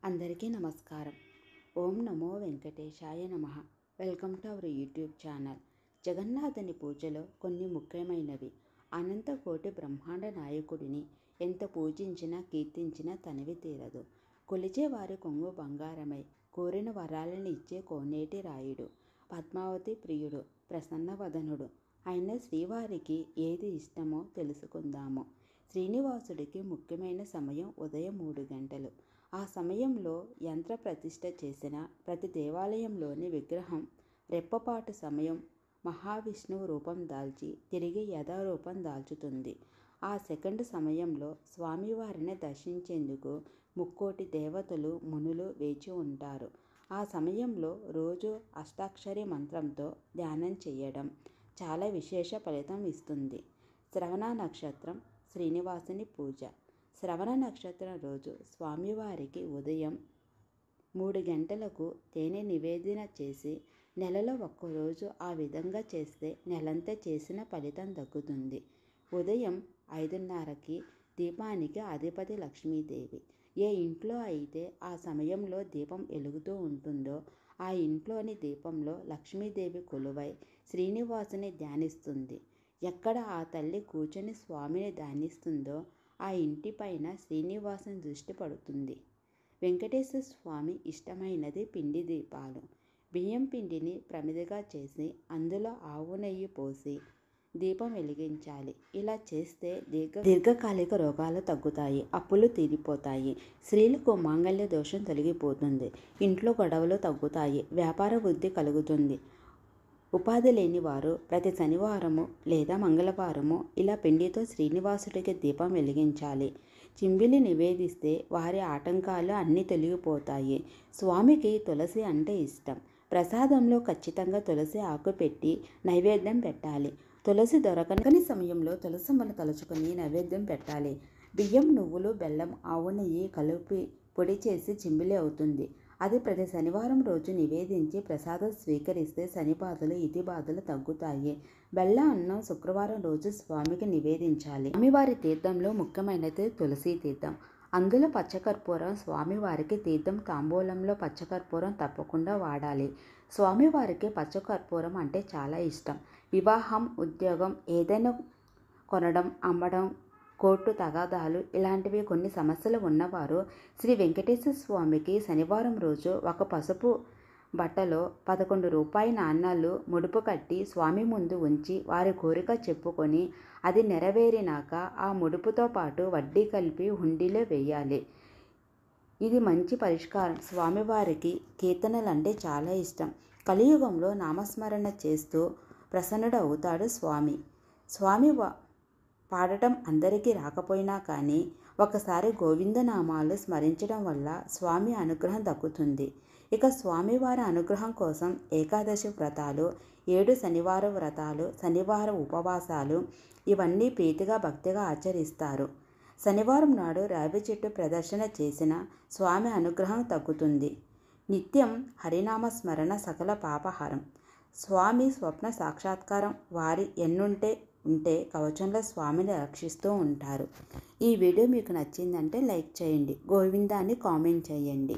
అందరికీ నమస్కారం. ఓం నమో వెంకటేశాయ నమః. Welcome to our YouTube channel. జగన్నాథుని పూజలో కొన్ని ముఖ్యమైనవి. అనంతకోటి బ్రహ్మాండ నాయకుడిని ఎంత పూజించినా కీర్తించినా తనివి తీరదు. కొలిచే వారి కొంగు బంగారమై కోరిన వరాలను ఇచ్చే కోనేటి రాయుడు, పద్మావతి ప్రియుడు, ప్రసన్నవదనుడు అయిన శ్రీవారికి ఏది ఇష్టమో తెలుసుకుందాము. శ్రీనివాసుడికి ముఖ్యమైన సమయం ఉదయం 3 గంటలు. ఆ సమయంలో యంత్ర ప్రతిష్ఠ చేసిన ప్రతి దేవాలయంలోని విగ్రహం రెప్పపాటు సమయం మహావిష్ణువు రూపం దాల్చి తిరిగి యథారూపం దాల్చుతుంది. ఆ సెకండ్ సమయంలో స్వామివారిని దర్శించేందుకు ముక్కోటి దేవతలు మునులు వేచి ఉంటారు. ఆ సమయంలో రోజు అష్టాక్షరి మంత్రంతో ధ్యానం చేయడం చాలా విశేష ఫలితం ఇస్తుంది. శ్రవణ నక్షత్రం శ్రీనివాసుని పూజ. శ్రవణ నక్షత్రం రోజు స్వామివారికి ఉదయం 3 గంటలకు తేనె నివేదన చేసి నెలలో ఒక్కరోజు ఆ విధంగా చేస్తే నెలంతా చేసిన ఫలితం దక్కుతుంది. ఉదయం 5:30కి దీపానికి అధిపతి లక్ష్మీదేవి. ఏ ఇంట్లో అయితే ఆ సమయంలో దీపం వెలుగుతూ ఉంటుందో ఆ ఇంట్లోని దీపంలో లక్ష్మీదేవి కొలువై శ్రీనివాసుని ధ్యానిస్తుంది. ఎక్కడ ఆ తల్లి కూర్చొని స్వామిని ధ్యానిస్తుందో ఆ ఇంటిపైన శ్రీనివాసుని దృష్టి పడుతుంది. వెంకటేశ్వర స్వామి ఇష్టమైనది పిండి దీపాలు. బియ్యం పిండిని ప్రమిదగా చేసి అందులో ఆవు నెయ్యి పోసి దీపం వెలిగించాలి. ఇలా చేస్తే దీర్ఘకాలిక రోగాలు తగ్గుతాయి, అప్పులు తీరిపోతాయి, స్త్రీలకు మాంగళ్య దోషం తొలగిపోతుంది, ఇంట్లో గొడవలు తగ్గుతాయి, వ్యాపార వృద్ధి కలుగుతుంది. ఉపాధి లేని వారు ప్రతి శనివారము లేదా మంగళవారము ఇలా పిండితో శ్రీనివాసుడికి దీపం వెలిగించాలి. చింబిలి నివేదిస్తే వారి ఆటంకాలు అన్నీ తొలగిపోతాయి. స్వామికి తులసి అంటే ఇష్టం. ప్రసాదంలో ఖచ్చితంగా తులసి ఆకు పెట్టి నైవేద్యం పెట్టాలి. తులసి దొరకని సమయంలో తులసమ్మను తలుచుకొని నైవేద్యం పెట్టాలి. బియ్యం, నువ్వులు, బెల్లం, ఆవు నెయ్యి కలిపి పొడి చేసి చింబిలి అవుతుంది. అది ప్రతి శనివారం రోజు నివేదించి ప్రసాదం స్వీకరిస్తే శని బాధలు, ఇతి బాధలు తగ్గుతాయి. బెల్ల అన్నం శుక్రవారం రోజు స్వామికి నివేదించాలి. స్వామివారి తీర్థంలో ముఖ్యమైనది తులసి తీర్థం. అందులో పచ్చకర్పూరం. స్వామివారికి తీర్థం తాంబూలంలో పచ్చకర్పూరం తప్పకుండా వాడాలి. స్వామివారికి పచ్చకర్పూరం అంటే చాలా ఇష్టం. వివాహం, ఉద్యోగం, ఏదైనా కొనడం, అమ్మడం, కోర్టు తగాదాలు ఇలాంటివి కొన్ని సమస్యలు ఉన్నవారు శ్రీ వెంకటేశ్వర స్వామికి శనివారం రోజు ఒక పసుపు బట్టలో 11 రూపాయి నాణాలు ముడుపు కట్టి స్వామి ముందు ఉంచి వారి కోరిక చెప్పుకొని అది నెరవేరినాక ఆ ముడుపుతో పాటు వడ్డీ కలిపి హుండీలో వేయాలి. ఇది మంచి పరిష్కారం. స్వామివారికి కీర్తనలు అంటే చాలా ఇష్టం. కలియుగంలో నామస్మరణ చేస్తూ ప్రసన్నుడు అవుతాడు స్వామి. స్వామి పాడటం అందరికీ రాకపోయినా కానీ ఒకసారి గోవిందనామాలు స్మరించడం వల్ల స్వామి అనుగ్రహం దక్కుతుంది. ఇక స్వామివారి అనుగ్రహం కోసం ఏకాదశి వ్రతాలు, 7 శనివార వ్రతాలు, శనివారం ఉపవాసాలు ఇవన్నీ ప్రీతిగా భక్తిగా ఆచరిస్తారు. శనివారం నాడు రావి చెట్టు ప్రదర్శన చేసిన స్వామి అనుగ్రహం తగ్గుతుంది. నిత్యం హరినామ స్మరణ సకల పాపహారం. స్వామి స్వప్న సాక్షాత్కారం వారి ఎన్నుంటే కవచంలో స్వామిని రక్షిస్తూ ఉంటారు. ఈ వీడియో మీకు నచ్చిందంటే లైక్ చేయండి, గోవిందా అని కామెంట్ చేయండి.